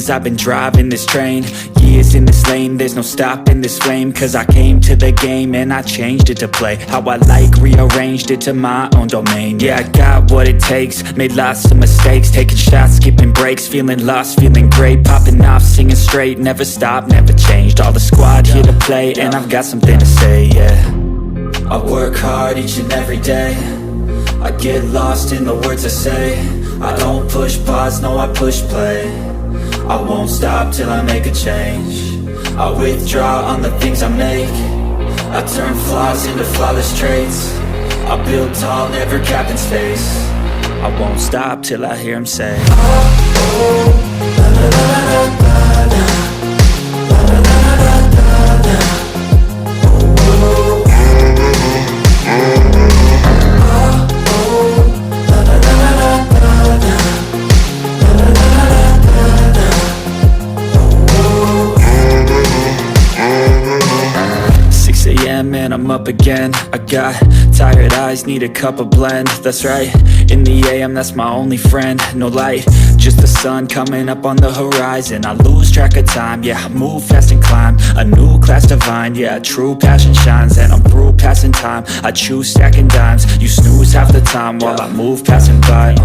things. I've been driving this train, years in this lane, there's no stopping this flame. Cause I came to the game and I changed it to play how I like, rearranged it to my own domain. Yeah, I got what it takes, made lots of mistakes, taking shots, skipping breaks, feeling lost, feeling great, popping off, singing straight, never stopped, never changed. All the squad here to play and I've got something to say, yeah. I work hard each and every day, I get lost in the words I say. I don't push pause, no I push play. I won't stop till I make a change. I withdraw on the things I make, I turn flaws into flawless traits. I build tall, never capped in space. I won't stop till I hear him say, oh, oh, la la la la la la, la la la la la la, oh, oh. And I'm up again, I got tired eyes, need a cup of blend. That's right, in the AM that's my only friend. No light, just the sun coming up on the horizon. I lose track of time, yeah, I move fast and climb a new class divine. Yeah, true passion shines and I'm through passing time. I choose stacking dimes, you snooze half the time while I move passing by.